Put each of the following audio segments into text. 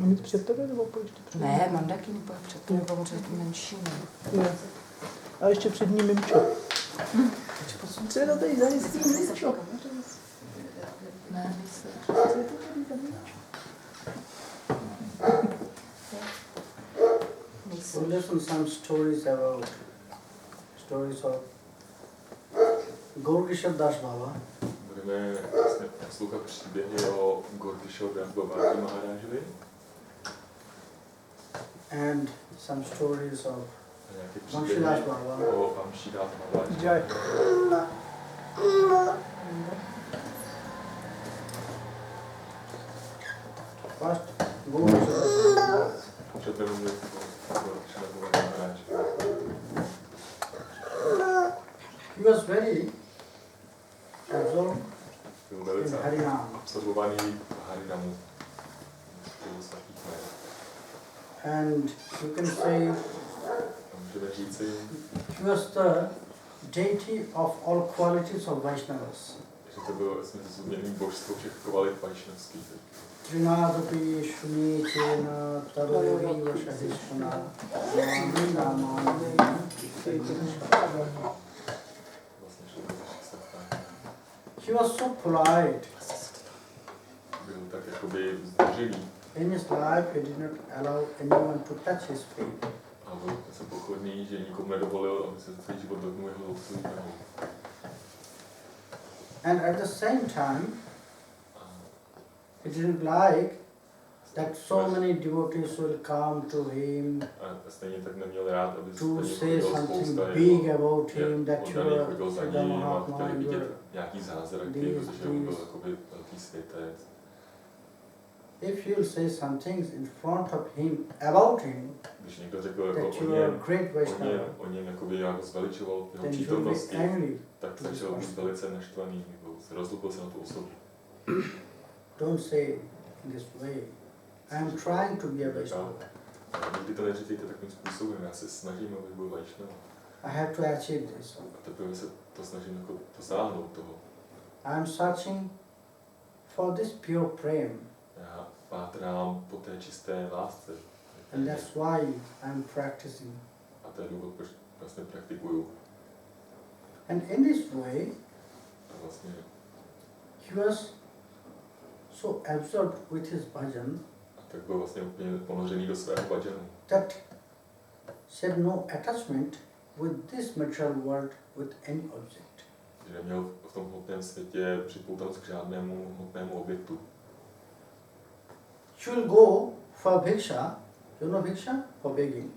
Mám jít před tebe nebo pojď před tebe? Ne, mám taky nebo před tebe, protože je to menší. Ne. A ještě před ním Mimčo. Co je to tady za hezký Mimčo? Ne, myslím. Co je to tady za Mimčo? We'll listen some stories of Gaurkishore Das Baba. Budeme vlastně poslouchat příběhy o Gaurkishore Das Babaji Maharážovi. And some stories of nějaké Vamshidas příběhy Baba. o Vamshidas Babaji. Jai. First, Gaurkishore Das Baba. Předtím mluvit o Gaurkishore Das Babaji. He was very absorbed Byl in velice Harinam. absorbovaný v Harinamu. And you can say Můžeme říci, he was the deity of all qualities of Vaishnavas. že to bylo změněný božstvo všech kvalit vajšnavských. Trinadapi Shuni Chena Tarovinga Shahishana Vami Namani. Vlastně šlo do našich setkání. He was so polite. Byl tak jakoby zdržený. In his life, he did not allow anyone to touch his feet. A byl se pochodný, že nikomu nedovolil, aby se celý život dotknul jeho lousových nohou. And at the same time, he didn't like that so many devotees will come to him A stejně tak neměl rád, aby to se say something big about him, that you oddaný are chodil za Siddha ním a Mahatma, chtěli you vidět are. nějaký zázraky, These, protože on byl jakoby velký světec. If you'll say some things in front of him, about him, Když někdo řekl jako that you are a great Vaishnava, o něm jakoby jako zveličoval jeho then you will přítomnosti, be angry. tak začal být velice naštvaný, nebo se rozlupil se na tu osobu. Don't say in this way. I am trying to be a Vaishnava. Nikdy to neříkejte takovým způsobem, já se snažím, abych byl Vaishnava. I have to achieve this. A teprve se to snažím jako dosáhnout toho. I am searching for this pure prem. Já pátrám po té čisté lásce. And that's why I'm practicing. A to je důvod, proč vlastně praktikuju. And in this way, A vlastně he was so absorbed with his bhajan a tak byl vlastně úplně ponořený do svého bhajanu. that he had no attachment with this material world with any object. Že neměl v tom hmotném světě připoutanost k žádnému hmotnému objektu. He will go for bhiksha, you know bhiksha? For begging.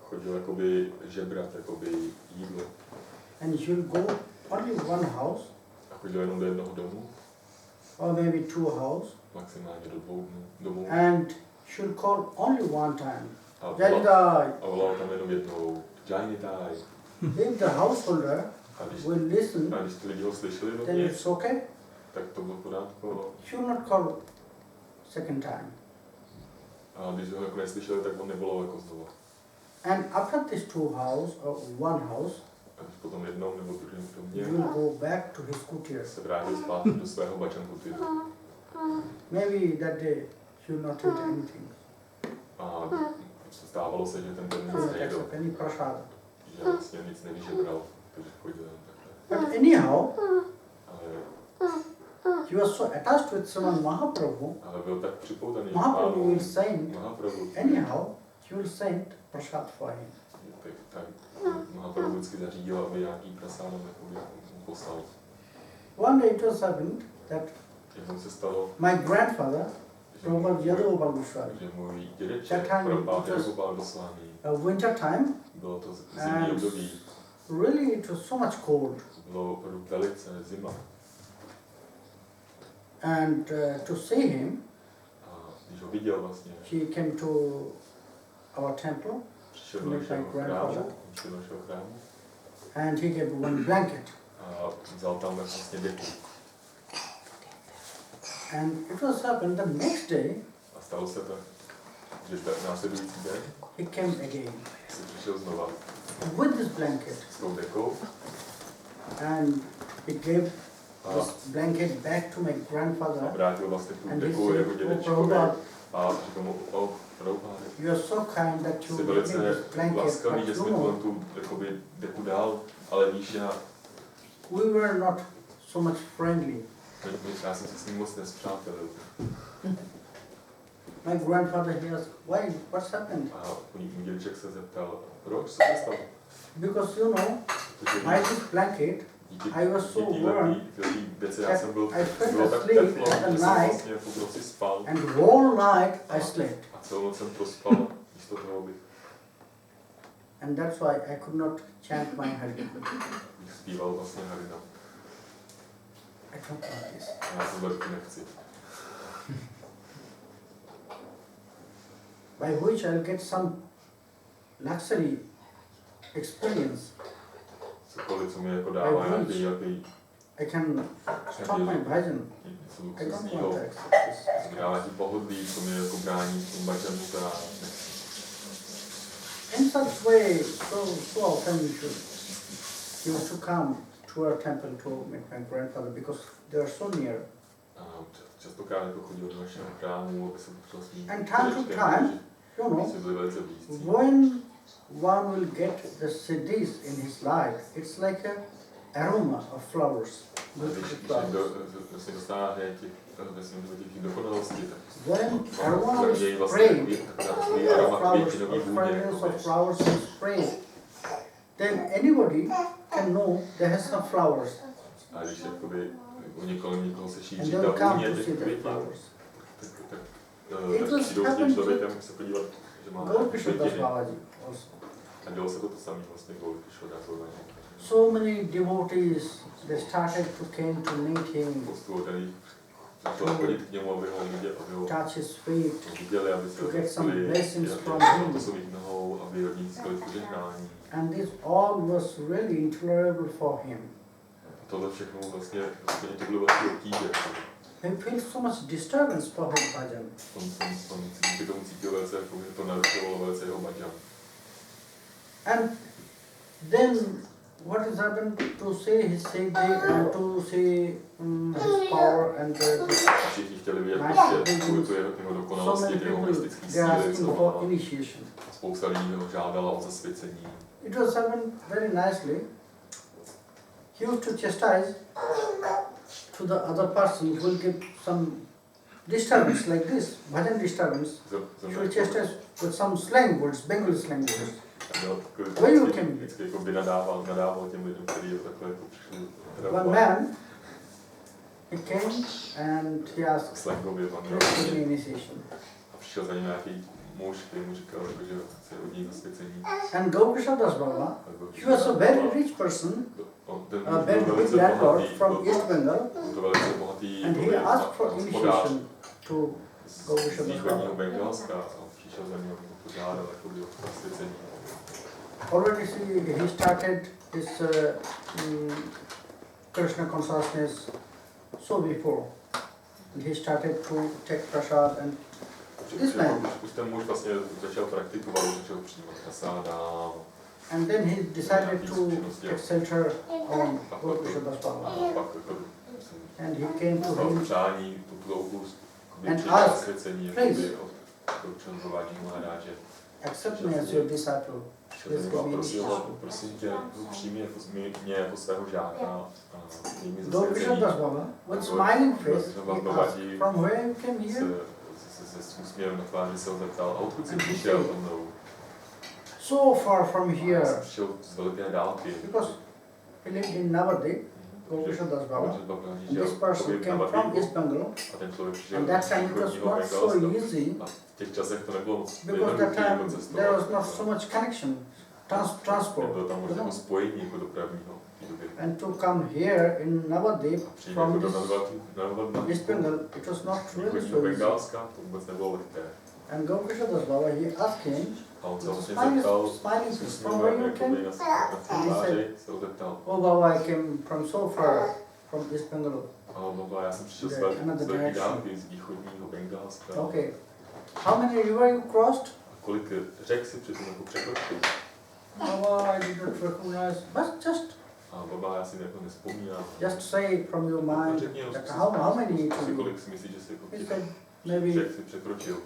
Chodil jakoby žebrat, jakoby jídlo. And he will go only one house, A chodil jenom do jednoho domu, or maybe two houses, maximálně do dvou domů. and he will call only one time. A Jai. volal tam jenom jednou, Jai Dai. If the householder A když will listen, ty lidi ho slyšeli then dovnitř, it's okay. tak to bylo v pořádku. He will not call second time. A když ho jako neslyšeli, tak on nevolal jako znovu. And after these two houses, or one house, A když potom jednou nebo druhým he domě will go back to his kutir. se vrátil zpátky do svého bačanku tyru. Maybe that day he will not eat anything. A stávalo se, že ten den He nic will not nejedl, accept any prasad. že vlastně nic nevyžebral, takže chodil jen takhle. But anyhow, Ale, he was so attached with Sriman Mahaprabhu. ale byl tak připoutaný k Mahaprabhu pánu will send, Mahaprabhu. anyhow, he will send prasad for him. Tak Mahaprabhu vždycky zařídil, aby nějaký prasánov mu poslal. One day it was happened that Jednou se stalo, my grandfather, Prabhupada Yadagopal Goswami, že můj dědeček, That time Prabhupada it was- Goswami Goswami, winter time, bylo to zimní and období, really it was so much cold. bylo opravdu velice zima. And to see him, A když ho viděl vlastně, he came to our temple, přišel do našeho chrámu, and he gave one blanket. a vzal tam vlastně deku. And it was happened the next day, A stalo se tak, že ten následující den he came again se přišel znova with this blanket, s tou dekou and he gave a this blanket back to my grandfather, vrátil vlastně tu and he deku jeho said, oh dědečkovi. Prabhupada, A říkám mu, Prabhupáde, you are so kind that you jsi give me velice this blanket, laskavý, but že you jsme know, tu jakoby deku dál, ale víš, we were not so much friendly. já jsem se s ním moc nespřátelil. My grandfather, he asked, why, what's happened? A můj dědeček se zeptal, proč, co se stalo? Because you know, by this blanket, I was so warm já jsem byl, I fell bylo tak asleep teplo, at že jsem night vlastně v noci spal and whole night I slept. a celou noc jsem prospal místo toho, abych And that's why I could not chant my Hari. zpíval vlastně Harina. I don't like this. Já to velký nechci. By which I'll get some luxury experience. Cokoliv, co mi jako dává nějaký I can stop my bhajan. něco I don't luxusního, want to accept this. co mi dává nějaký pohodlí, co mi jako brání v tom bhažanu, to já nechci. In such way, so often you used to come to our temple to meet my grandfather because they are so near. Častokrát jako chodil do našeho chrámu, aby se potřeboval s ním. And time to time, you know, jsme byli velice blízcí. when one will get the siddhis in his life, it's like a aroma of flowers. Když někdo se dostává těch dokonalostí, tak When aroma is něj sprayed, takový aromat flowers, květinový or vůně. fragrance of flowers is sprayed, then anybody can know there has some flowers, A když jakoby kolem někoho se and šíří they will ta come vůně to těch see the květin, flowers. tak It was přijdou s tím happened to člověkem se podívat, že má Gaurkishore Das květiny. Babaji also. A dělo se to samé vlastně Gaurkishore Das Babaji. So many devotees, they started to came to meet him, Spoustu oddaných začalo chodit k němu, aby ho viděli, aby ho touch his feet, viděli, aby se to get some dotkli, blessings aby from ho him. po svých nohou, aby od ní získali požehnání. And this all was really intolerable for him. A tohle všechno vlastně to bylo vlastně obtíže. He feels so much disturbance for his bhajan. On díky tomu cítil velice, jako, že to narušovalo velice jeho bhajan. And then what has happened to say his siddhi and to see his power and Všichni chtěli vidět nice prostě buildings. tu jeho So dokonalosti, many ty jeho people, mystické they are síly, asking co for má. initiation. Spousta lidí ho žádala o zasvěcení. It was happened very nicely. He used to chastise to the other person who will give some disturbance like this, bhajan disturbance. He will chastise with some slang words, Bengali slang words. Where you came? Vždycky jako by nadával těm lidem, kteří takhle jako přišli. One man, he came and he asked, Slangově please give me initiation. a přišel za ním nějaký muž, který mu říkal, jako, že chce od něj zasvěcení. And Gaurkishore Das Baba, he was a very rich person, a very big landlord from East Bengal, and he asked for initiation to Gaurkishore Das Baba. východního Bengalska a přišel za ním, aby mu požádal jako o zasvěcení. Already see, he started his Krishna consciousness so before. And he started to take prasad and this man. Už ten muž vlastně začal praktikovat, začal přijímat prasáda. And then he decided to take shelter on Gaurkishore Das Baba. A pak jako And he came to dostal him přání, tu touhu and přijít asked, zasvěcení, please, jakoby od Čandrovádí Maharáže. accept me as your disciple. Přišel za něm a prosil ho, prosím tě, přijmi mě jako svého žáka a měj mi Gaurkishore zasvěcení. Das Baba, with smiling face, he asked, from where you came here? Se úsměvem na tváři se ho zeptal, a odkud jsi přišel za mnou? So far from Já jsem here, přišel z veliké dálky. because he lived in Navadip, Gaurkishore Das Baba. And this person came from East Bengal, a ten člověk přišel and that time it was not so easy, a v těch časech to nebylo moc because that time jako cestovat. there was not so much connection, transport, Nebylo tam you možná know. spojení jako dopravního. And to come here in Navadip Přijít from jako this do East Bengal, it was not really východního so easy. Bengalska, to vůbec nebylo lehké. And Gaurkishore Das Baba, he asked him, A on se vlastně smiling zeptal, face, from where you came? na tváři se ho zeptal. Oh Baba, I came from so far, from East Bengal. A baba, já jsem přišel z Another velké direction. dálky, z východního Bengalska. Okay. How many rivers you crossed? A kolik řek si přitom jako překročil? Baba, I did not recognize, but just A baba, já si jako nespomínám. say from your mind, Řekni jenom, like how many you si can. kolik si myslíš, že jsi jako He těch said maybe Všech si překročil.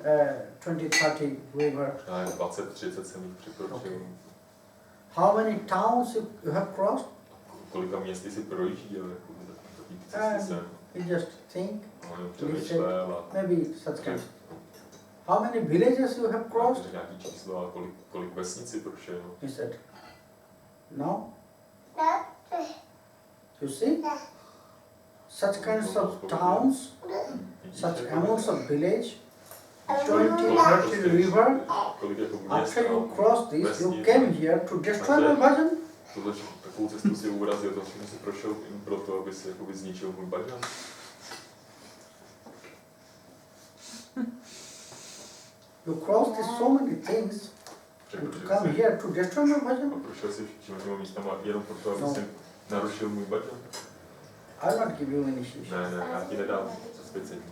20-30 river. Já 20-30 jsem jich překročil. Okay. How many towns you have crossed? Kolika městy si projížděl, jako takový cesty And jsem. you just think, On přemýšlel a maybe such kind. How many villages you have crossed? nějaký číslo a kolik vesnic si prošel. He said, no. You see? Such kinds of towns, such amounts of village, 20-30 river. After you cross this, you came here to destroy my bhajan? Takovou cestu si urazil, to všechno si prošel jen proto, aby si jakoby zničil můj bhajan. You crossed this so many things and to come here to destroy my bhajan? Prošel si všemi místama jenom proto, aby si narušil můj bhajan. I'll not give you initiation. Ne, já ti nedám zasvěcení.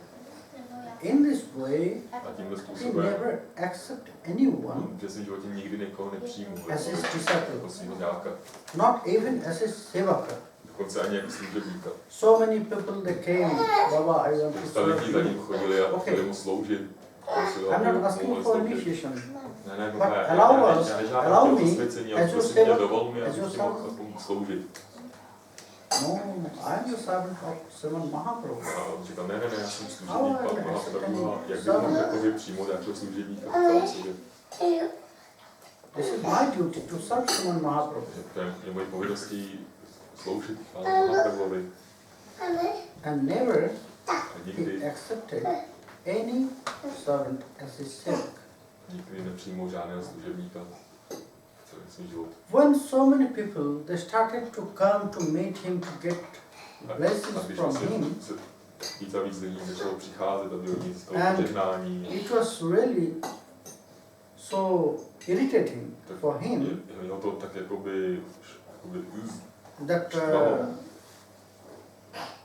In this way, A tímhle he způsobem never accept anyone že svým životě nikdy někoho nepřijmu as his jako disciple, svýho žáka. not even as his sevaka. Dokonce ani jako služebníka. So many people they came, Baba, I want to Spousta serve lidí za you. ním chodili a Okay. chtěli mu sloužit. I'm not asking for initiation. Ne, But allow us, allow me, zasvěcení, ale as your prostě mě servant, dovol mi, as abych your ti mohl servant. aspoň sloužit. No, I'm the servant of Sriman Mahaprabhu. A on říkal, ne, já jsem služebník Ale Pan Mahaprabhu a jak bych servant. mohl jakoby přijmout jako služebníka v celém sobě. This is my duty to serve Sriman Mahaprabhu. To je mojí povinností sloužit Pánu Mahaprabhuvi. And never A he nikdy, accepted any servant as his servant. nikdy nepřijmou žádného služebníka v celém svém životě. When so many people they started to come to meet him to get A blessings když from se him, víc a víc lidí začalo přicházet, aby oni z toho And požehnání, it was really so irritating tak for him jeho to tak jakoby that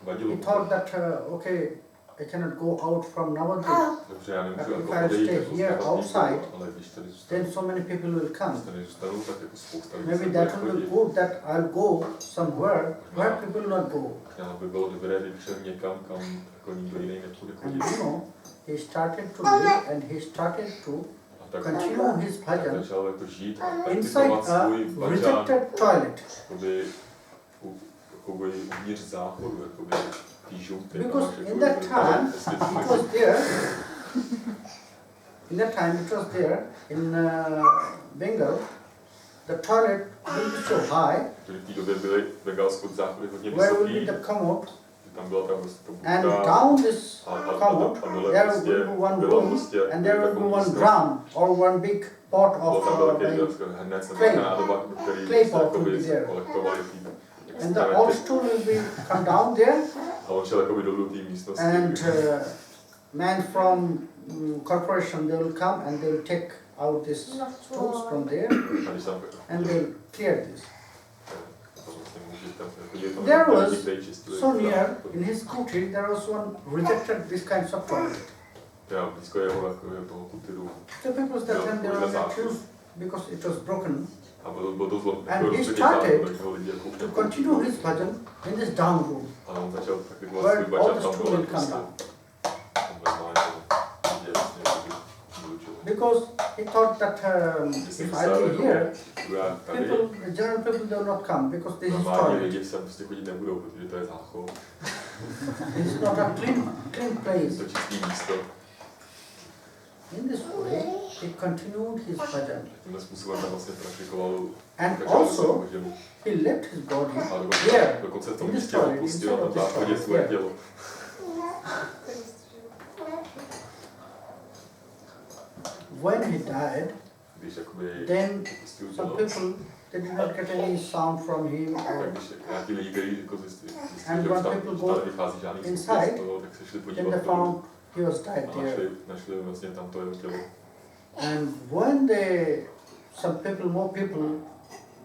vadilo. he thought that okay, I cannot go out from Navadvip. Dobře, já nemůžu But jako if I odejít stay jako z here Navadvípu, outside, ale když tady zůstanu, Then so many people will come. tak jako spousta lidí Maybe se that bude will be chodit. good that I'll go somewhere where people will not go. Já by bylo dobré, kdybych šel někam, kam jako nikdo jiný nepůjde And chodit. you know, he started to live and he started to A tak continue his tak bhajan začal jako žít a inside praktikovat a svůj bhajan, rejected toilet. jakoby uvnitř záchodu, jakoby tý žouty. Because in that time it was there. In that time it was there in Bengal. The toilet will be so high. v té době byly v Bengalsku záchody hodně Where will vysoký, be the commode? tam byla ta prostě And budka down this a commode, dole there prostě will be one bylo room, prostě and there will be takovou one místnost. drum or one big pot Bylo of tam velké like, hned clay. nádoba, který Clay se pot jakoby will be there. kolektovali and the old stool will be come down there, a on šel jakoby dolů té místnosti. and man from corporation they will come and they will take out these stools from there A když tam and they will clear this. There There was so near in his country there was one rejected this kinds of toilet. Já blízko jeho jako toho kutiru. The people that time they were accused because it was broken A bylo to zlo. And he started to continue his bhajan in this down room Ale on začal praktikovat where svůj all bhajan the tam stool dole will come prostě. down. Vyučil. Because he thought that if I be here, people, the general people, they will not come because this is Normální toilet. lidi sem prostě chodit nebudou, protože to je záchod. This is not a clean place. To čistý místo. In this way, he continued his bhajan. Tímhle způsobem tam vlastně praktikoval. And začal also, svůj bhajan. he left his body A here. dokonce v tom in this místě toilet, opustil instead na of tom this záchodě toilet, svoje here. tělo. When he died, Když jakoby then opustil some tělo, people, they did not get any sound from him tak or když nějaký lidi, kteří jako zjistili, And že when už tam people go nevychází žádný zvuk inside, z toho, tak se šli then podívat they dolů. found he was died A there. našli vlastně tam to jeho tělo. And when some people, more people,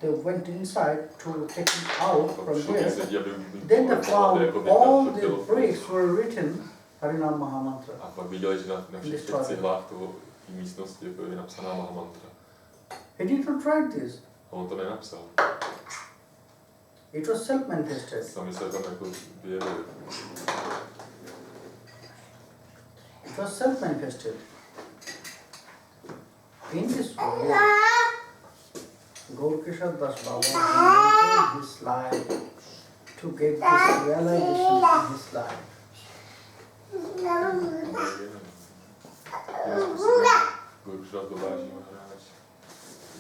they went inside to take him out A from přišlo there, víc lidí, aby then they found jako all vytáhli to the tělo. bricks were written Harinam Mahamantra. A pak viděli, že na všech těch toilet. cihlách toho té místnosti jako je napsaná Mahamantra. He did not write this. A on to nenapsal. It was self-manifested. Sami se tam jako vyjevili. It was self-manifested. In this way, Gaurkishore Das Baba invented his life to get this realization in his life. Goswami Babaji Maharaj,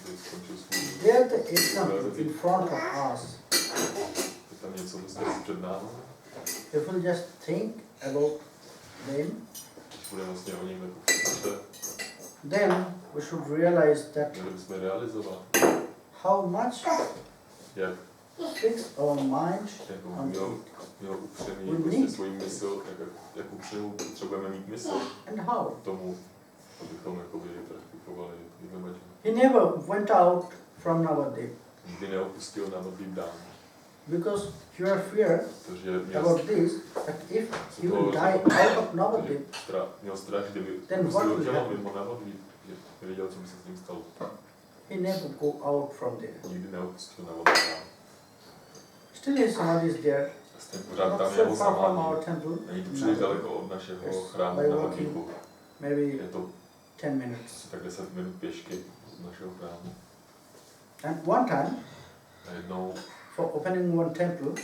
když skončil svůj There the example in front of us. je tam něco vlastně před námi. If we just think about them, Když budeme vlastně o něm jako přemýšlet, then we should realize that měli bychom realizovat, how much jak fix our mind jako on měl upřený We prostě need. svůj mysl, jak upřenou potřebujeme mít mysl and how. k tomu, abychom jakoby praktikovali vyhledačení. He never went out from Navadip Nikdy neopustil Navadip dám, because he had fear protože měl, about this, that if he will die out of Navadip, měl strach, kdyby Then what opustil will tělo happen? mimo Navadip, že nevěděl, co by se s ním stalo. he never go out from there. Nikdy neopustil Navadip dám. Still his samadhi is there, Vlastně pořád not tam so jeho far from our samadhi. temple, Není to příliš daleko od našeho chrámu By na walking. Navadipu. maybe Je to 10 minutes. tak 10 minut pěšky od našeho chrámu. And one time, A jednou for opening one temple,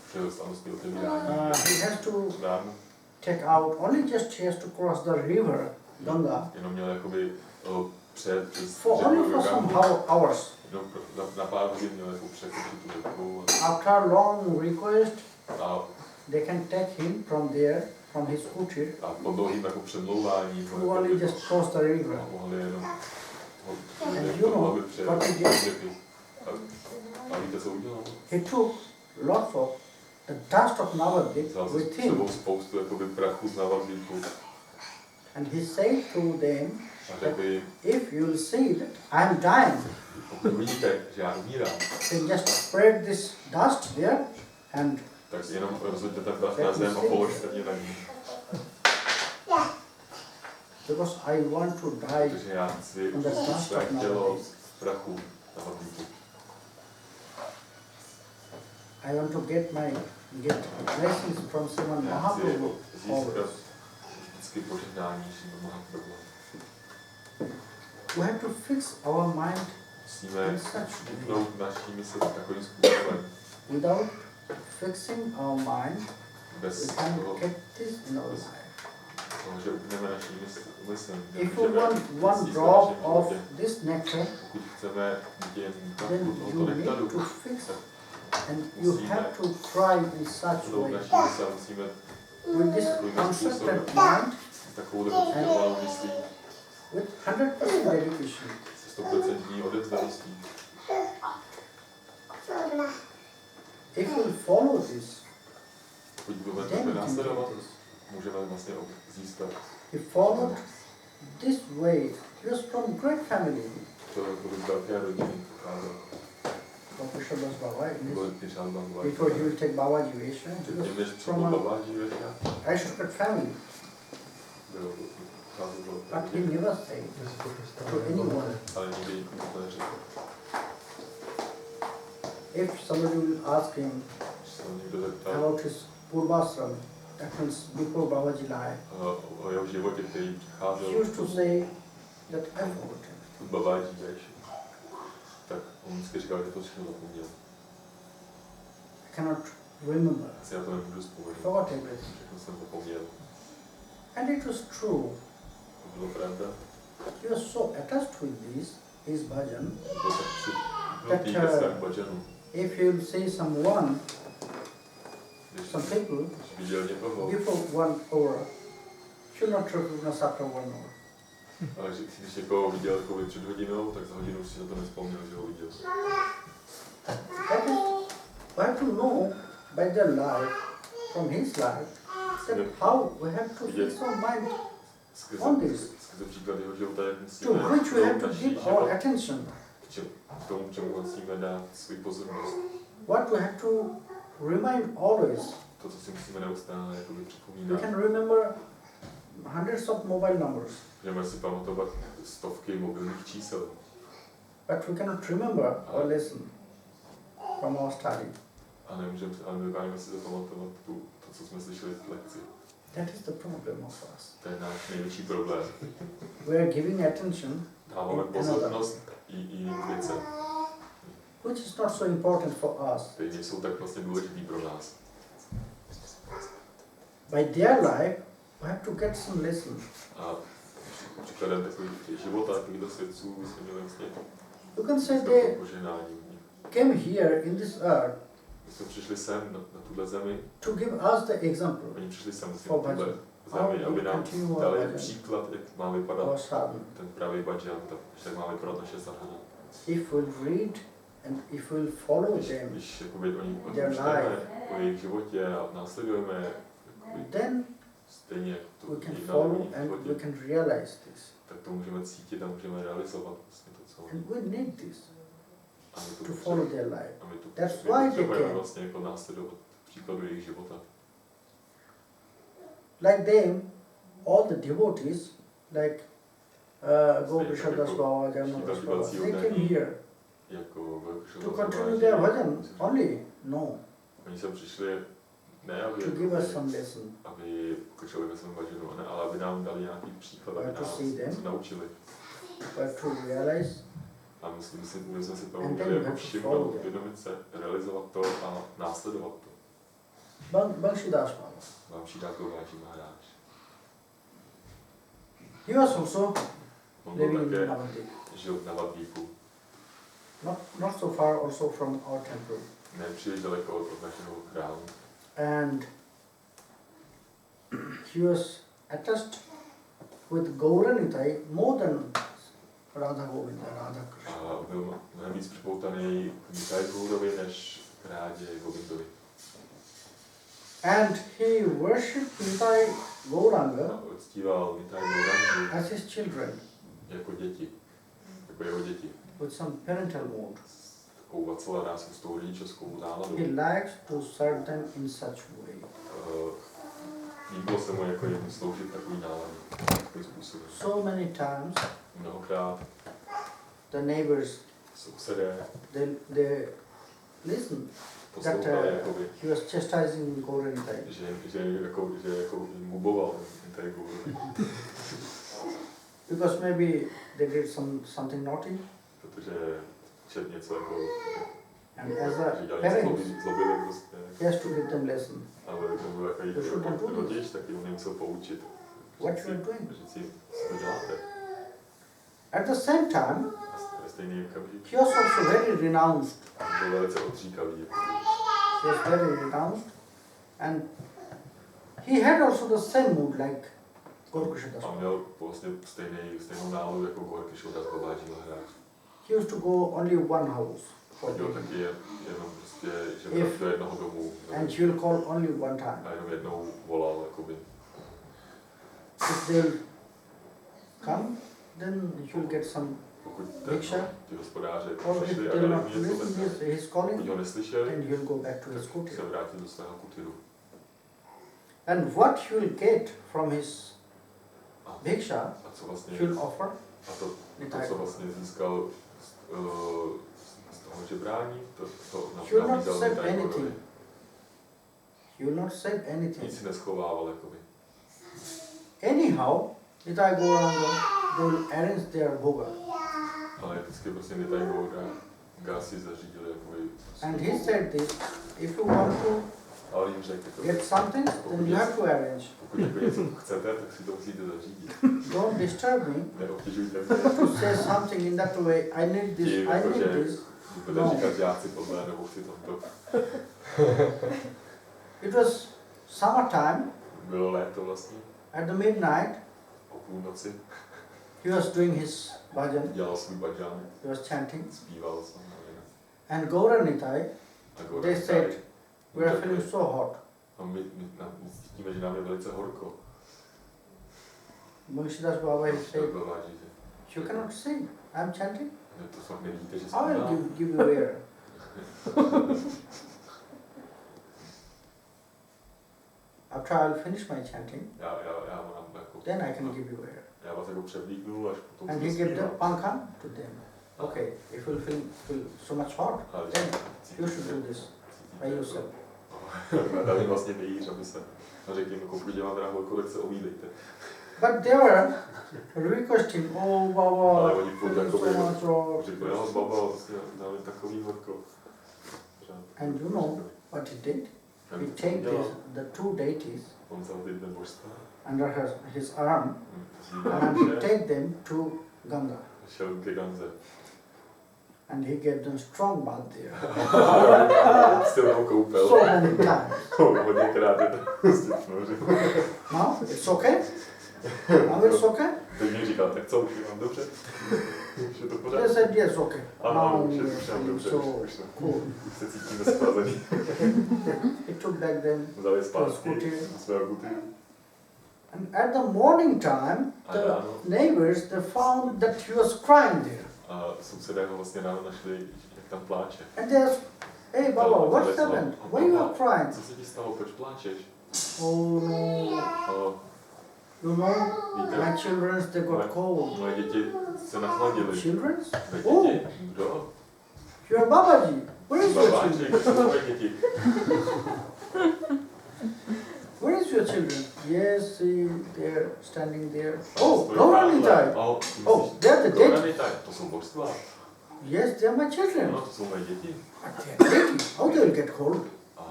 přijel slavnostní otevírání he has to chrámu. take out, only just he has to cross the river, Ganga, Jenom měl jakoby přejet přes for only for some hours. Jenom na pár hodin měl jako překročit tu řeku After long request, a they can take him from there, from his kutir, po dlouhým jako přemlouvání to only just cross the river. mohli jenom And you know what he did? řeky. A víte, co udělal? He took lots of the dust of Navadip Vzal si with s him, sebou spoustu jakoby prachu z Navadvipu and he said to them, a řekl jim, if you'll see that I am dying, pokud vidíte, že já umírám, then just spread this dust there and tak jenom rozhoďte ten prach na zem a položte mě na ní. because I want to die, Takže já chci on the dust své of tělo Navadip. z prachu Navadvipu. I want to get blessings from Sriman Já chci jako Mahaprabhu získat always. vždycky požehnání Srimad Mahaprabhu. We have to fix our mind Musíme in such way. vypnout naší mysl takovým způsobem. Without fixing our mind, Bez we can toho, get this in our life. že upneme naší mysl. If we want one drop of this nectar, Pokud chceme jen then kapku you tohoto need nektaru, to fix it. And you have to try in such upnout way. naší mysl, musíme With this concentrated mind, s takovou koncentrovanou myslí, with 100% dedication, s 100% odevzdaností. if we follow this, Pokud budeme then takhle we can následovat, get this. můžeme vlastně získat. He followed this way. He was from great family. To z velké rodiny pocházel. Professor Das Baba, Byl Nishad Baba. before he will take Babaji Vesha, he Předtím, než was přišel from an Babaji Vesha, aristocrat family. pocházel z velké But he rodiny. never said to anyone. Ale nikdy nikomu to neřekl. If somebody will ask him Když se ho někdo zeptal about his Purvasram, that means before Babaji died, o jeho životě, který he přicházel used to say that I forgot him. od Babaji Vesha, tak on vždycky říkal, že to všechno zapomněl. I cannot remember. Asi já to nemůžu I vzpomenout. forgot everything. Všechno jsem zapomněl. And it was true. To bylo pravda. He was so attached with his bhajan, Byl tak připnutý ke svému bhajanu. if he will say someone, Když some people, viděl někoho, before 1 hour, should not recognize after 1 hour. ale když někoho viděl jakoby před hodinou, tak za hodinu si na to nevzpomněl, že ho viděl. That is, we have to know by their life, from his life, that how we have to fix our mind on this, Skrze příklad jeho života, jak to musíme which we have vnout to naší give our život attention, k tomu, čemu musíme dát svůj pozornost. what we have to remind always. To, co si musíme neustále jakoby We připomínat. can remember hundreds of mobile numbers, Můžeme si pamatovat stovky mobilních čísel, but we cannot remember our lesson from our study. a nedokážeme si zapamatovat to, co jsme slyšeli v lekci. That is the problem of us. To je náš největší problém. We are giving attention Dáváme pozornost jiným věcem, which is not so important for us. které nejsou tak vlastně důležitý pro nás. By their life, we have to get some lesson. A příkladem takových života, takovýchto svědců, jsme měli vlastně You can say they poženání. came here in this earth My jsme přišli sem na tuhle zemi, to give us the example oni přišli sem vlastně for na tuhle bhajan. zemi, aby nám Continue our dali bhajan, příklad, jak má our vypadat sadhana. ten pravý bhajan, jak má vypadat naše sadhana. If we read and if we follow them, Když jakoby oni their čteme life, o jejich životě a následujeme jakoby, then stejně jak to we can jejich follow jejich and we životě, can realize this. tak to můžeme cítit a můžeme realizovat vlastně to, co And we need this a my to follow their life. a my to That's my why they potřebujeme came. vlastně jako následovat příkladu jejich života. Like them, all the devotees, like Gopishad Das Baba, Jagannath Das Baba, they came here Jako to continue their bhajan only. No, Oni sem přišli ne, aby, to give us some lesson. aby pokračovali ve svém bhažanu, ne, ale aby nám dali nějaký příklad, aby To nás see them. něco naučili. But to realize A myslím si, my jsme si toho And then měli you jako have to všimnout, follow them. uvědomit se, realizovat to a následovat to. Banshidas Baba. Vám přidá Gováží Maharáž. He was also On byl living in také, Navadvip. žil na Vadvíku, Not so far also from our temple. ne příliš daleko od našeho chrámu. And he was attached with Gauranitai more than Radha Govinda, Radha Krishna. A byl mnohem víc připoutaný k Nitai Gaurovi než k Rádě Govindovi. And he worshipped Nitai Gauranga A uctíval Nitai Gaurangu as his children jako děti, jako jeho děti. with some parental mood. Takovou vacelaná s tou rodičovskou náladou. He likes to serve them in such way. Líbilo se mu jako jim sloužit takový náladě, takovým způsobem. So many times Mnohokrát the neighbors, sousedé they listen that poslouchali, jakoby, he was chastising Gauranitai. že jako muboval Nitai Gaurovi. Because maybe they did something naughty, Protože čet něco jako, and as a že dělali parent, zlobili prostě. he has to give them lesson. Ale to byl takový You shouldn't do this. rodič, taky on jim musel poučit. What you are doing? Že si to děláte. At the same time, A ve stejný okamžik he was also very renounced. byl velice odříkavý. He was very renounced, and he had also the same mood like Gaurkishada. A měl vlastně stejnou náladu jako Gorkyšoda z Babáží Maharáž. He used to go only one house for Chodil him, taky jenom prostě, že byl do jednoho domu. and he will call only one time. A jenom jednou volal, jakoby. If they'll come, then he will get some Pokud Riksha. ti hospodáře Or if přišli a they'll dali not mu něco, listen, tak he's calling, pokud ho neslyšeli, then he'll go back to his tak kuti. se vrátil do svého kutiru. And what he will get from his bhiksha, A co vlastně, he will offer a to co vlastně získal z toho žebrání, to He will not nabízel save Nitai Gaurovi. anything. He will not save anything. Nic si neschovával, jakoby. Anyhow, Nitai Gauranga, they will arrange their bhoga. Ale vždycky prostě Nitai Gauranga si zařídil jakoby. And he said this, if you want to Ale jim řekl, jako, get something, then you have to arrange. pokud jako něco chcete, tak si to musíte zařídit. Don't disturb me Neobtěžujte mě. to say something in that way, I need this, Tím, I jakože need this. budete No. říkat, já chci tohle, nebo chci tohle. It was summertime, Bylo léto vlastně, at the midnight, o půlnoci, he was doing his bhajan, dělal svůj bhajan, he was chanting. zpíval samozřejmě. And Gaura Nitai, A Gaura they Nitai said, we are řekli, feeling so hot. a my cítíme, že nám je velice horko. Munshidas Baba, he said, Babáží, že you cannot sing, I'm chanting. to fakt nevidíte, že I will zpívám. give you air. After I will finish my chanting, Já mám jako, then I can give you air. já vás jako převlíknu, až potom And si he gave the zpívám. pankha to them. Okay, if you feel so much hot, Ale then cítíte, you should do this by yourself. Dali vlastně nejíř, aby se řekli, pokud dělám dráhojku, tak se ovídejte. But they were requesting, oh Baba, Ale oni furt thank you jakoby so much, oh. řekli, jo, baba, vlastně dali takový horko. And you know what he did? He take the two deities On vzal ty dvě božstva under his arm and he take them to Ganga. šel ke Ganze. And he gave them strong bath there. Silnou koupel. So many times. Hodněkrát je to stipnoři. Now it's okay? Now it's okay? Teď mi říkal, tak co, už je vám dobře? Už je to They pořád? said yes, okay. Ano, Now už je we are všem feeling dobře, so už cool. se cítíme sklazený. He took back them Vzali to zpátky scooty. své buty. And at the morning time, the neighbors, they found that he was crying there. A sousedé ho vlastně ráno našli, jak tam pláče. And they asked, hey Baba, what's happened? Why you are crying? Co se ti stalo, proč pláčeš? Oh no, you know, my children, they got cold. Moje děti se nachladily. Children? Moje Oh, děti? Kdo? your Babaji. Where is your Babáček, children? to jsou moje děti. Where is your children? Yes, see, they're standing there. Oh, Gaurani type. Oh, they're the dead. Gaurani type, to jsou božstva. Yes, they're my children. No, to jsou moje děti. But they're dead. How they will get cold? A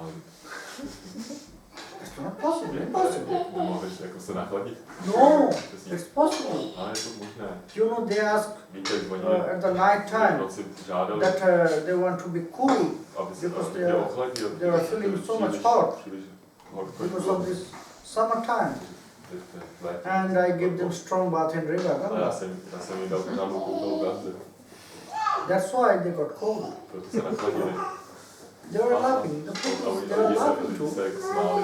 It's not possible. Impossible. nemohli jako se nachladit. No, Přesně. it's possible. Ale je to možné. You know, they ask Víte, jak zvonili at the night v time noci žádali, that they want to be cool aby se because mě ochladil. they are feeling so much hot Příliš horko because of this summertime. v létě. And I give them strong bath in river A já Ganga. jsem jim dal tam koupil Ganze, That's why they got cold. proto se nachladili. They were laughing. The A people, oni they were laughing lidi too. se jako smáli.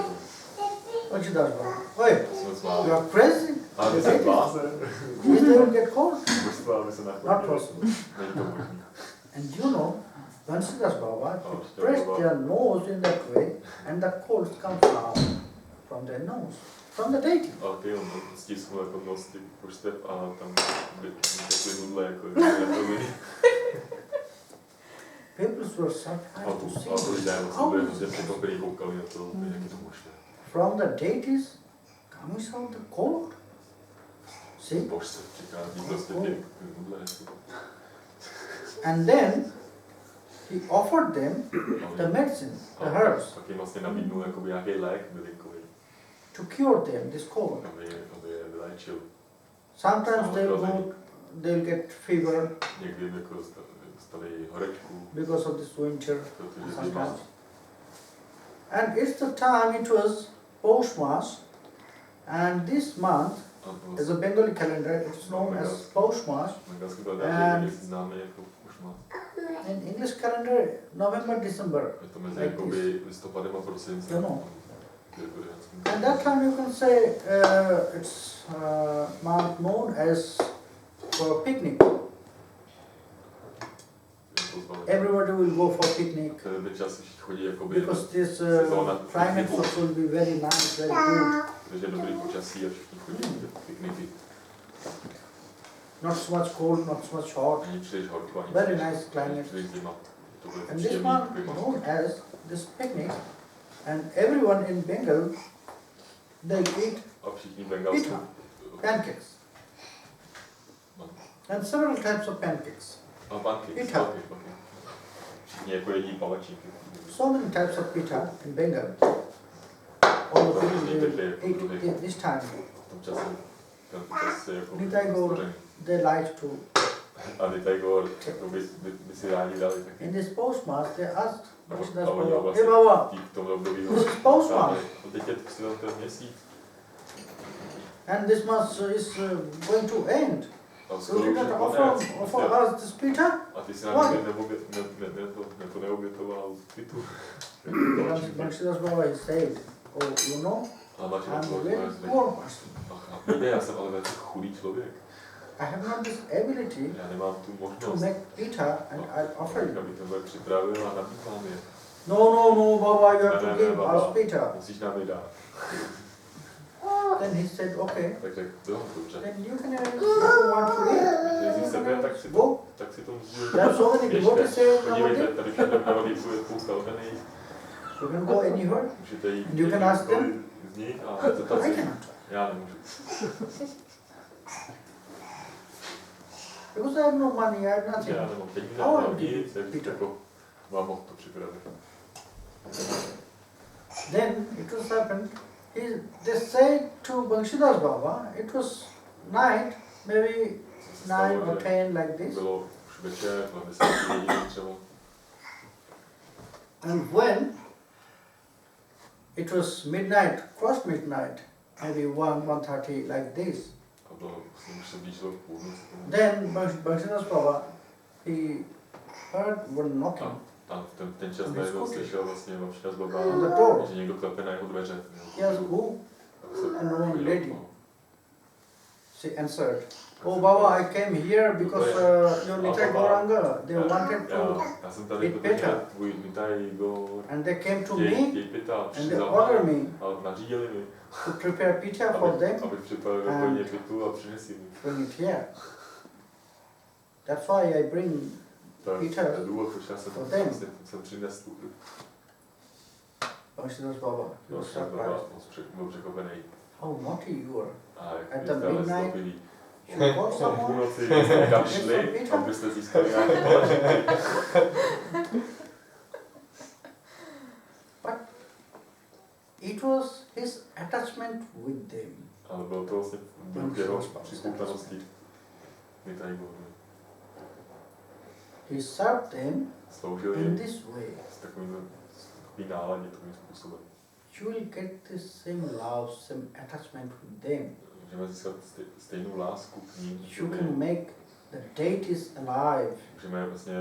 What you does, Baba? Wait, Jsme you smáli. are crazy? A ty The jsi ladies, blázen. yes, they will get cold. Božstva, aby se Not nachladili. possible. Není to možné. And you know, Vansidas Baba, Oh, they press Baba. their nose in that way and the cold comes out from their nose, from the deity. A ty on stisknul jako nos těch božstev a tam řekli nudle jako neplný. People were surprised to A see lidé how byli hrozně překvapení, koukali na to, jak je to možné. from the deities comes out the cold. See? Božstev přichází prostě ty nudle. And then he offered them the medicine, the herbs, Taky vlastně nabídnul jakoby nějaký lék bylinkový, to cure them this cold. aby je vyléčil. Sometimes they'll get fever Někdy jako staví horečku, because of this winter. protože zima. Sometimes. And it's the time, it was Poush Mass, and this month, as a Bengali calendar, it's known as Poush Mass. Bengalský kalendář je známý jako Pushma. In English calendar, November, December. Je to mezi Like jakoby listopadem a prosincem. No. Gregoriánským. And that time you can say it's month known as for picnic. Everybody will go for picnic Ten čas už chodí jakoby, because this sezóna climate pikniků, will be very nice, very good. protože je dobrý počasí a všichni chodí na pikniky. Not so much cold, not so much hot. Není příliš horko, ani Very příliš- nice climate. ani příliš zima. Je to velice And this příjemný one klima. known as this picnic, and everyone in Bengal, they eat A všichni bengalské pita, pancakes, and several types of pancakes. a banky, Pita. banky. Všichni jako jedí palačinky. So many types of pita in Bengal. All the people they eat this time. V tom čase, ten čas je jako Nitai Gaur, stvořený. they like to. A Nitai Gaur, to by si rádi dali taky. In this postmass, they asked A Krishna's oni ho Baba, vlastně hey Baba, v tomhle období this is Poush Mass, a teď je ten měsíc. and this mass is going to end. A So you skoro už can je offer konec. us this pita? A ty si nám neobětoval pitu. Krishna's Baba he said, oh, you know, A naši I'm a odpověď very poor person. víte, já jsem ale velice chudý člověk. I have not this ability Já nemám tu to možnost, make pita and I offer you. abych tohle připravil a nabídám je. No, Baba, you have to Ne, give Baba. us pita. Musíš nám je dát. Then he said, okay, Tak řekl, jo, dobře. then you can have you want to eat. Když chcete, Go. tak si to můžete. There are so many devotees here Podívejte, nowadays. tady všude v Navadýku je spousta lemených. You can go anywhere. Můžete jít You can ask them. kdykoliv z nich a zeptat se I jich. cannot. Já nemůžu. Because I have no money, I have nothing. Já nemám peníze, How nemám I do nic, jak bych Peter? jako vám mohl to připravit. Then it was happened. They said to Banshidas Baba, it was night, maybe 9 or 10 like this. Bylo už večer, bylo 10 hodin třeba. And when it was midnight, cross midnight, maybe 1:30 like this, A bylo, vlastně už se blížilo k půlnoci. then Banshidas Baba, he heard one knocking A v ten čas najednou slyšel vlastně Vamšina z Baba, on the door. že někdo klepe na jeho dveře. He asked who? And no one lady. No. She answered, "Oh Baba, I came here because your Nitai Gauranga, they wanted to, Já jsem tady, eat protože pita. tvůj Nitai Gaur and they came to me jej pita and they přišel ordered me a nařídili mi, to prepare pita for them, abych připravil hodně pitu a přinesl mi. bring it here. That's why I bring To je Pita. důvod, proč já jsem For them. vlastně jsem přinesl. Banshidas Baba. He was Vlastně Baba surprised. byl překvapený. How naughty you are. A jak At vy the jste ale midnight, zlobili. You call O someone? půlnoci jste někam šli, abyste získali nějaké zážitky. But it was his attachment with them. Ale bylo to vlastně druh jeho přikoupenosti. Nitai Gaur. He served them Sloužil in jim this way. s takovým náladě, takovým způsobem. You will get the same love, same attachment with them. Můžeme získat stejnou lásku k ním. You can make the deities alive Můžeme vlastně,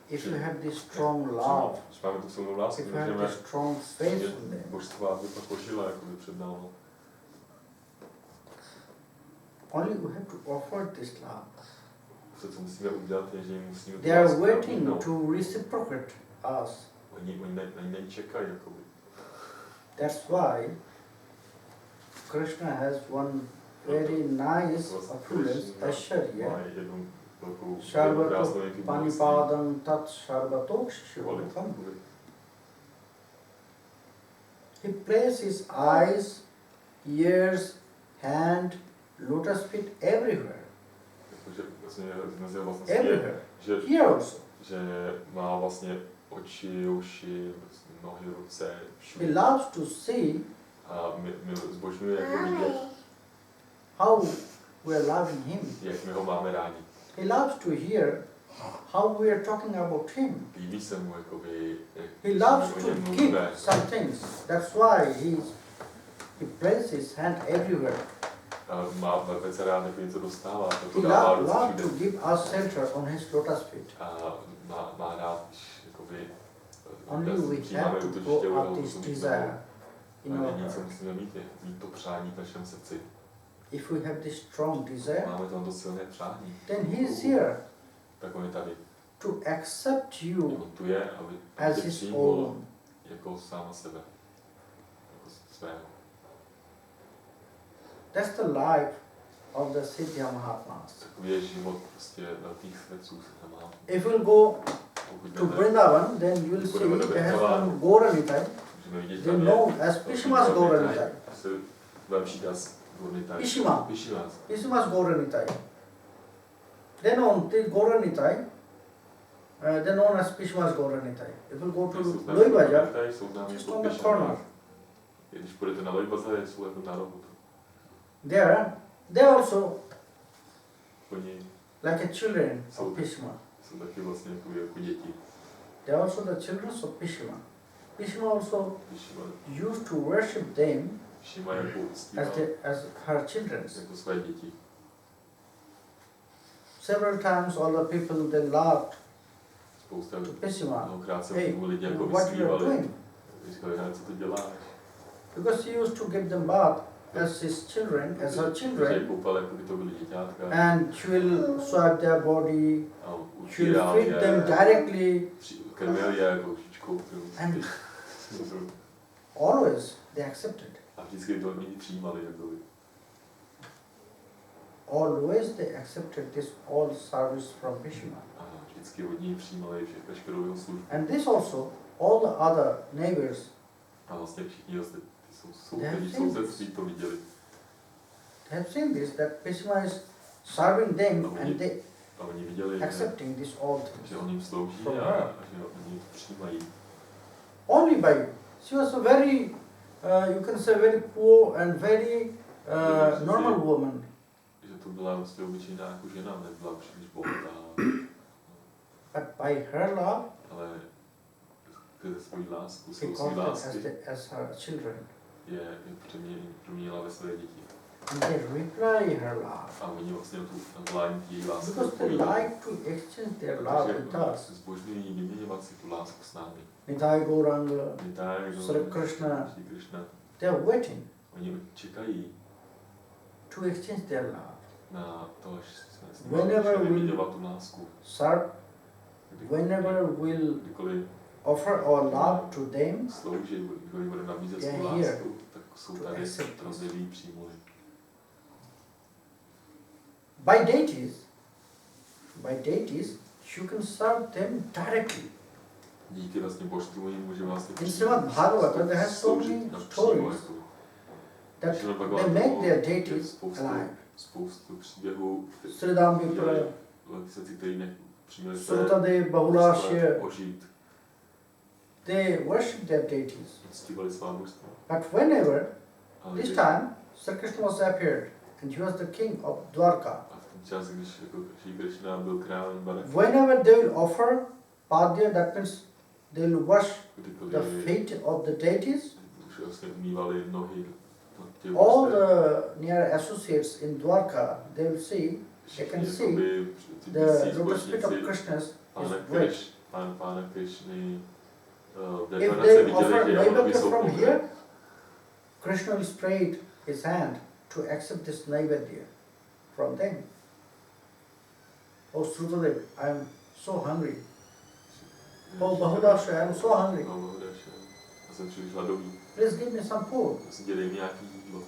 if you have this strong love, když máme tu silnou lásku, if you have můžeme this strong faith in them. božstva vypat požila jakoby před námi. Only you have to offer this love. To, co musíme udělat, je, že jim musíme tu They are lásku waiting nabídnout. to reciprocate us. Oni na ní čekají, jakoby. That's why Krishna has one very nice opulence, Aishwarya. Má jednu velkou Sharvatu krásnou intimu Panipadam Tat Sharvatok kvalitu. Shivakam. He places his eyes, ears, hand, lotus feet everywhere. Jakože vlastně nazývá vlastně Everywhere. že, Here also. že má vlastně oči, uši, nohy, ruce, He všude. loves to see A my zbožňuje jako vidět, how we are loving him. jak my ho máme rádi. He loves to hear how we are talking about him. Líbí se mu, jakoby, He jak loves o to něm give mluvíme. some things. That's why he places his hand everywhere. A má velice rád, jako něco dostává, He to dává do loves to všude. give us shelter on his lotus feet. A má rád, když jakoby, Only we přijímáme have to útočiště go u up jeho this osobních desire in nohou. our A jediné, co heart. musíme mít, je mít to přání v našem srdci. If we have this strong desire, Máme tam to silné přání. then he is here Tak on je tady. to accept you On tu je, aby as tě his přijmul own. jako sáma sebe. Jako svého. That's the life of the Siddhya Mahatmas. Takový je život prostě velkých svědců se tam má. If we'll go Pokud to jdeme, Vrindavan, then you will see there has one Gauranitai. můžeme vidět They tam know as Pishimas Gauranitai. se Vamšidas Gauranitai. Pishima. Pishimas. Pishimas Gauranitai. They're known, the Gauranitai, they're known as Pishimas Gauranitai. If you go to Loi Bajar, Jsou známí just jako on the corner, Pishimas. Když půjdete na Loi Bazaar, jsou jako na rohu. they also Oni like a children So- of Pishima. jsou taky vlastně jako děti. They are also the children of Pishima. Pishima also Pishima, used to worship them Pishima jako uctívá as her children. jako své děti. Several times all the people they loved Spousta to Pishima. mnohokrát se Hey, mu lidi jako what you are vysmívali. doing? Říkali, hele, co ty děláš? Because he used to give them bath as his children, as her Protože children, koupal, jako by to byly děťátka. and she will swipe their body, A she will utíral feed them directly, krmil je jako šičkou. and always they accepted. A vždycky to lidi přijímali, jak byli. Always they accepted this all service from Pishima. A vždycky od ní přijímali veškerou jeho službu. And this also all the other neighbors, A vlastně všichni ostatní They have lidi v seen sousedství to viděli. they have seen this, that Krishna is serving them and they A oni viděli, accepting this all things. že on jim slouží From a her. že oni to přijímají. Only by, she was a very, you can say very poor and very normal woman. Že to byla vlastně obyčejná jako žena, nebyla příliš bohatá, But by her love, ale skrze svoji lásku, he svou called them lásky as her children. je proměnila ve své děti. And they reply her love. A oni vlastně tu volání její lásky Because they like to exchange their love with us. Zbožňují vyměňovat si tu lásku s námi. Nitai Gauranga, Nitai Sri Krishna, Sri Krishna. they are waiting Oni čekají to exchange their love. na to, až se Whenever we vyměňovat tu lásku. serve, whenever we'll Kdykoliv offer our love to them, slouží, kdykoliv budeme nabízet they svou are here lásku, tak jsou to tady, accept us. aby ji přijmuli. By deities, you can serve them directly. Díky vlastně božstvu jim může vlastně In Srimad Bhagavata, there has so many stories that they make their deities alive. Spoustu příběhů, Sridham Vipra, legislaci, který přiměli se Sutadev, Bahulashya, ožít, they worship their deities. ctívali svá božstva. But whenever, Ale this time, Sri Krishna was appeared and he was the king of Dwarka. a v ten čas, když jako Sri Krishna byl králem Baraky, Whenever they will offer Padya, that means they will wash the kdykoliv feet of the deities, už vlastně umývali nohy těch all božstev, the near associates in Dwarka, they will see, they can see jakoby ty the blízcí lotus feet of zbožníci Krishna is Pána wet. Pána Krišny, If Devana they se viděli, offer že jeho nohy Naivedya jsou from mokré. here, Krishna will spread his hand to accept this Naivedya from them. Oh Srutadev, I am so hungry. Oh Bahudasha, I am so hungry. No, Bahudasha, já jsem příliš hladový. Please give me some food. Prosím tě, dej mi nějaký jídlo.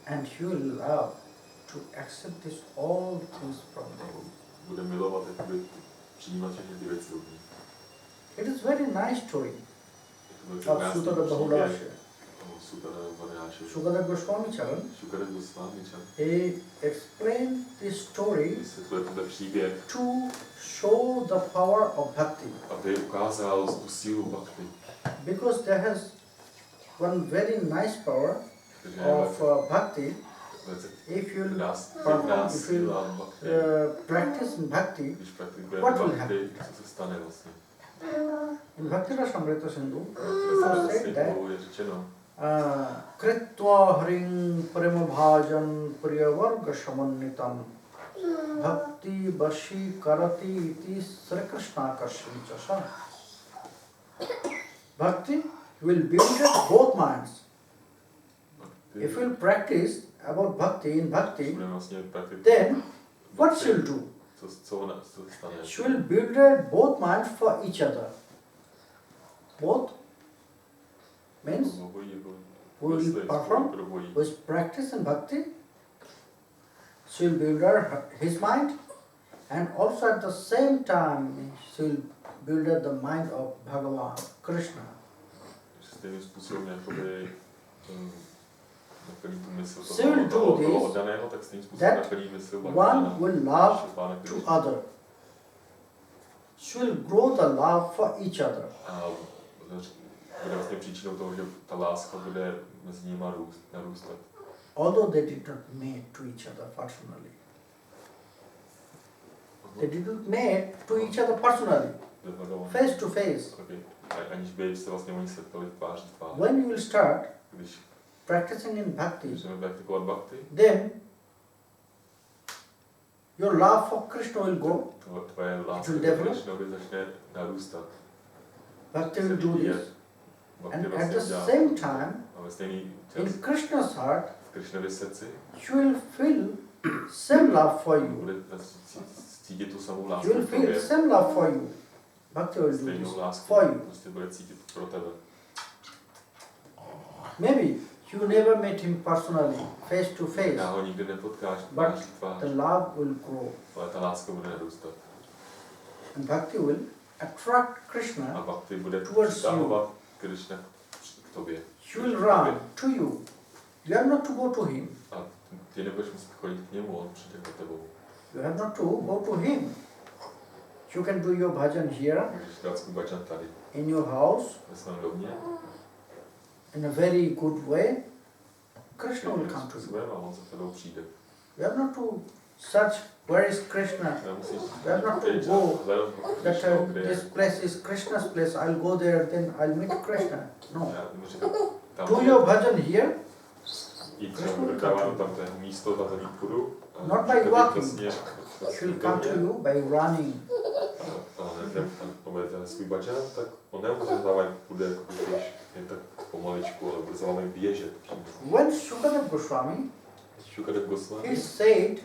And he will love to accept this all things from them. Bude milovat, jakoby přijímat všechny ty věci od nich. It is very nice story Je to of velice Sutta krásný Bahudasha. příběh o Sutta Bahudashovi. Sukadeva Goswami Charan, Šukadev Goswami Charan he explained this story vysvětluje tenhle příběh, to show the power of bhakti. aby ukázal tu sílu bhakti. Because there has one very nice power Takže of bhakti. velice If you pěkná if you síla bhakti. practice in bhakti, Když praktikujeme what will bhakti, co se stane vlastně? in Bhakti Rasamrita Sindhu, To said that je řečeno, Kritva Haring Premabhajan Priyavarga Shamannitam Bhakti Bashi Karati Iti Sri Krishna Kashinchasa. Bhakti will build up both minds. If you will practice about bhakti in bhakti, budeme vlastně praktikovat, then what she'll do? co se stane? She will build up both minds for each other. Both means who will perform, who is practice in bhakti, she will build his mind, and also at the same time she will build up the mind of Bhagavan, Krishna. Stejným způsobem, jakoby naplní tu mysl She will do toho this, oddaného, tak stejným způsobem that naplní mysl one Bhagavana, will love Pána to Krišny. other. She will grow the love for each other. A bude vlastně příčinou toho, že ta láska bude mezi nimi narůstat. Although they did not meet to each other personally. They did not meet to each other personally, face to face. Okay. Aniž by se vlastně oni setkali tvář v tvář. When you will start Když practicing in bhakti, začneme praktikovat bhakti, then your love for Krishna will grow. tvoje láska will k develop. Krishnovi začne narůstat. Bhakti will do this. Bhakti And at vlastně the udělá same time, a ve stejný in čas Krishna's heart, v Krishnově srdci you will feel same love for you. bude cítit tu samou lásku You will k feel tobě. same love for you. Bhakti will do Stejnou this lásku for you. prostě bude cítit pro tebe. Maybe you never met him personally, face to face, Já ho nikdy nepotkáš but tvář v tvář, the love will grow. ale ta láska bude narůstat. And bhakti will attract A Krishna, bhakti bude towards přitahovat Krishna k tobě. he will run to you. You have not to go to him. A ty nebudeš muset chodit k němu, on přijde za tebou. You have not to go to him. You can do your bhajan here, Můžeš dělat svůj bhajan tady, in your house, ve svém domě, in a very good way. Krishna will come to you. způsobem a on za tebou přijde. You have not to search where is Krishna. Nemusíš You have not to pryč a go hledat that Krishnu, kde this je. place is Krishna's place. I'll go there, then I'll meet Krishna. No. Já mu říkám, tam Do je- your bhajan here, jít třeba do Drávánu, tam to je místo, tam za ní půjdu. A Not by říkám, walking. vlastně, she'll come to you by running. a budete svůj bhajan, tak on nemůže za vámi půjde, jako když jen tak pomaličku, ale bude za vámi běžet. When Shukadev Goswami, Shukadev Goswami he said,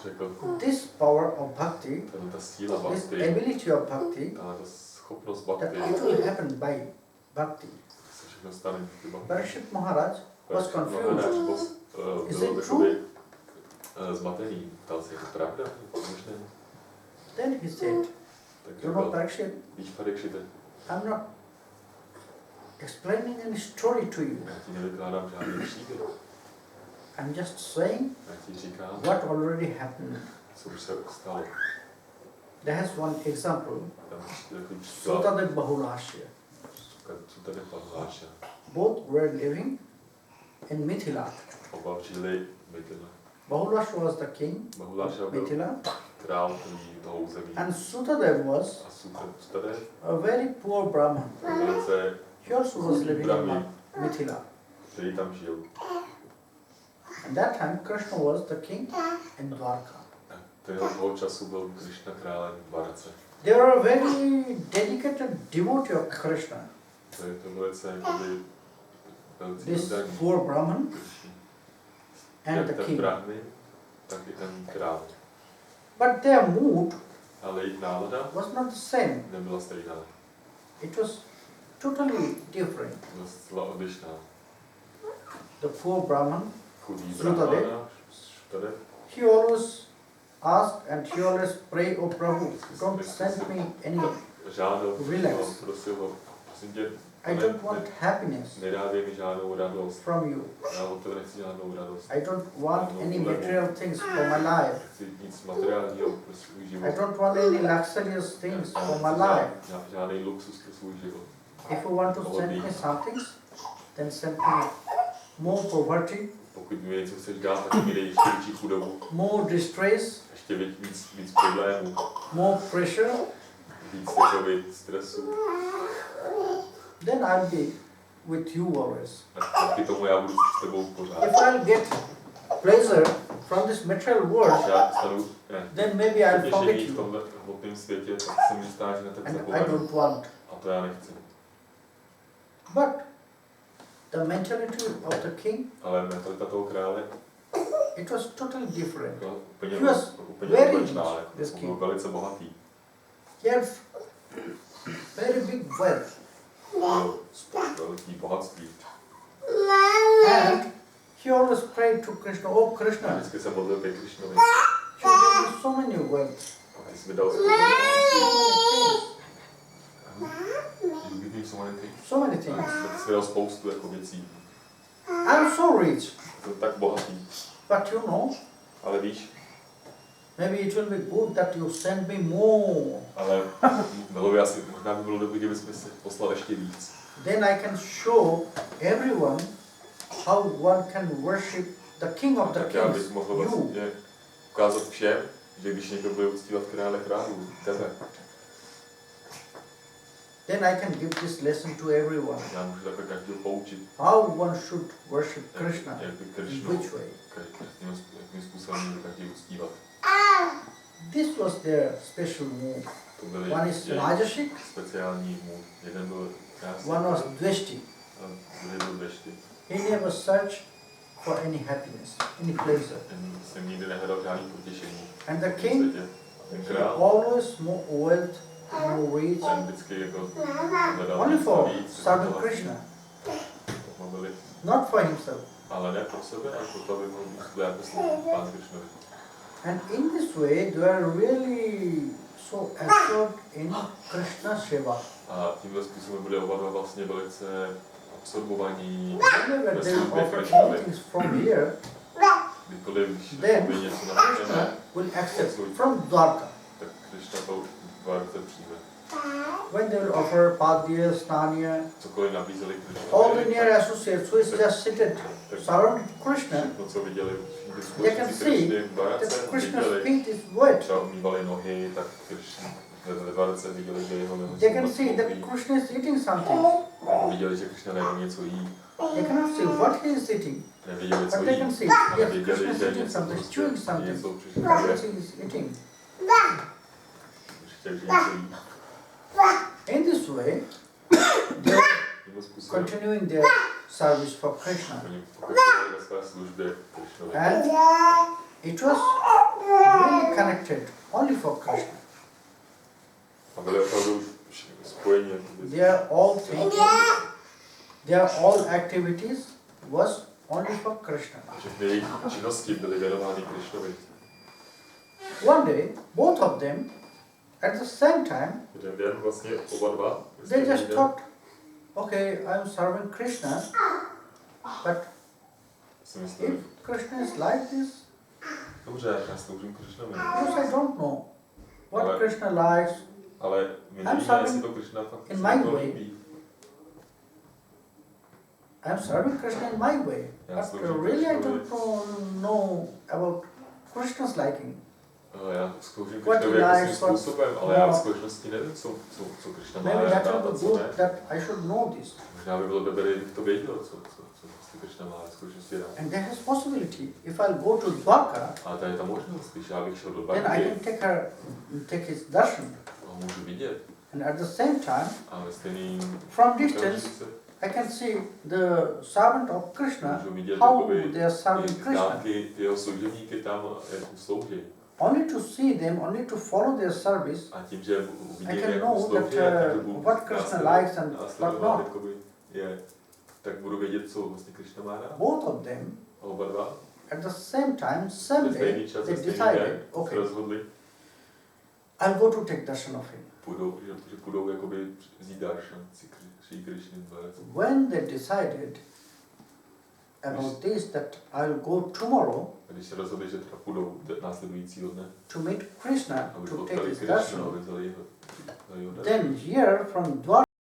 řekl, this power of bhakti, ta síla this bhakti, ability of bhakti, ta schopnost that bhakti, it will happen by bhakti. se všechno stane díky bhakti. Parashit Maharaj was confused. Is Byl it takový true? zmatený, ptal se, je to pravda? Je to možné? Then he said, Tak you know říkal, Parashit, víš, Parikšite, I'm not explaining any story to you. já ti nevykládám žádný příběh. I'm just saying Já ti říkám, what already happened. co už se stalo. There has one example, Tam je takový příklad, Sutadev Bahulashya. co tady Pahláša. Both were living in Mithila. Oba žili Mithila. Bahulashya was the king Bahuláša of byl Mithila, král toho území. and Sutadev was A Sutadev a very poor Brahman. byl velice He also was living in Mithila. který tam žil. And that time Krishna was the king in Dwarka. Toho času byl Krishna králem v Dvarace. They were a very dedicated devotee of Krishna. To je to velice jakoby velcí This oddaní poor Brahman Krishně. and Jak the ten king. brahmin, tak i ten král. But their mood Ale jejich nálada was not the same. nebyla stejná. It was totally different. Byla zcela odlišná. The poor Brahman, Chudý Sutadev. brahmana, Sutadev, he always asked and he always prayed, oh Prabhu, don't send me any, žádal, Relax. prosil ho, prosím tě, I don't want happiness nedávej mi žádnou radost. from you. Já od tebe nechci žádnou radost. I don't want any material things for my life. Chci nic materiálního pro svůj život. I don't want any luxurious things for my life. Žádný luxus pro svůj život. If you want to send me some things, then send me more poverty, Pokud mi něco chceš dát, tak mi dej ještě větší chudobu, more distress, ještě víc problémů, more pressure, víc takový stresu. then I'll be with you always. A díky tomu já budu s tebou pořád. If I'll get pleasure from this material world, Když já dostanu then maybe I'll forget potěšení v you. tomhle hmotném světě, tak se mi stát, že na tebe And I zapomenu. don't want. A to já nechci. But the mentality of the king, Ale mentalita toho krále it was totally different. byla úplně, He was úplně very odlišná. rich, Jako, this on byl king. velice bohatý. He had very big wealth. Měl velký bohatství. And he always prayed to Krishna, oh A Krishna, vždycky se modlil ke Krišnovi. you gave me so many wealth. A ty jsi mi dal spoustu bohatství. You give me so many things. So many things. Tak jsi mi dal spoustu jako věcí. I'm so rich, Jsem tak bohatý. but you know, Ale víš, maybe it will be good that you send me more. ale bylo by asi, možná by bylo dobré, kdyby jsme si poslal ještě víc. Then I can show everyone how one can worship the King of the Tak já bych Kings, mohl you. vlastně ukázat všem, že když někdo bude uctívat krále králů, tebe, Then I can give this lesson to everyone. já můžu takhle každého poučit, How one should worship Krishna, jak by in Krišnu, which way. jakým způsobem může každý uctívat. This was their special move. To byly One is jejich Rajashik, speciální můj. Jeden byl krásný, one was Dveshti. a druhý byl Dvešty. He never searched for any happiness, any pleasure. Ten jsem nikdy nehledal žádný potěšení. And the v king, světě. A ten he král, always more wealth, more rich, ten vždycky jako hledal only víc a for víc, serving hledal Krishna, modlit, not for himself. ale ne pro sebe, ale pro to, aby mohl být dát Pán Krišnovi. And in this way, they are really so absorbed in Krishna Seva. A tímhle způsobem byli oba dva vlastně velice absorbovaní Whenever ve they službě offer Krishnovi. anything from here, Kdykoliv, když then jakoby něco nabídneme, Krishna will accept from Dwarka. tak Krishna to Dvarce přijme. When they will offer Padya, Snanya, Cokoliv nabízeli all the Krishnovi, near associates who is just seated surrounded Krishna, všechno, co viděli všichni they can společníci see Krishny v Dvarce, that Krishna's viděli, feet is wet. třeba umývali nohy, tak Krishna ve Dvarce viděli, že jeho nohy They jsou can see that mokří. Krishna is eating something. Viděli, že Krishna nejenom něco jí, They cannot see what he is eating, neviděli, co but they jí, can see, ale yes, věděli, Krishna is že eating něco something, prostě, chewing something. něco přišlo, That's what he is eating. že něco jí. In this way, they are Tímhle způsobem continuing their service for Krishna. oni pokračovali ve své službě Krishnovi. And it was really connected only for Krishna. A byli opravdu už spojení. jakoby. Their all activities was only for Krishna. Všechny jejich činnosti byly věnovány Krishnovi. One day, both of them, at the same time, Jeden den vlastně oba dva. they just thought, okay, I'm serving Krishna, but Si mysleli, if Krishna is like this, dobře, já sloužím Krishnovi. because I don't know what Ale- Krishna likes, Ale my I'm nevíme, serving jestli to Krishna fakt in si my to way. líbí. I'm serving Krishna in my way. Já But sloužím really I Krishnovi. don't know about Krishna's liking. Já sloužím What Krishnovi he jako svým likes, what- způsobem, ale já v no. skutečnosti nevím, co Krishna má Maybe that rád a would be co ne. good that I should know this. Možná by bylo dobré, kdybych to věděl, co vlastně Krishna má v skutečnosti rád. And there is possibility. If I'll go to Dwarka, Ale tady je ta možnost, když já bych šel do then I Dvarky, can take his darshan. ho můžu vidět. And at the same time, A ve stejným from distance, okamžice I can see the servant of Krishna, můžu vidět how jakoby they are serving ty Krishna. dálky, ty jeho služebníky tam, jak mu slouží. Only to see them, only to follow their service, A tím, že I uvidím, can jak mu know that slouží, jak budu what Krishna likes and what následovat, not. jakoby, tak budu vědět, co vlastně Krishna má rád. Both of them, A oba dva at the same time, same ve stejný day, čas, they ve stejný decided, den se okay, rozhodli, I'll go to take darshan of him. že půjdou jakoby vzít darshan Sri Krishna dvarec. When they decided about this, that I'll go tomorrow A když se rozhodli, že teda půjdou následujícího dne, to meet Krishna, aby to take potkali his Krishna, darshan, aby vzali jeho darshan. then here from Dwarka,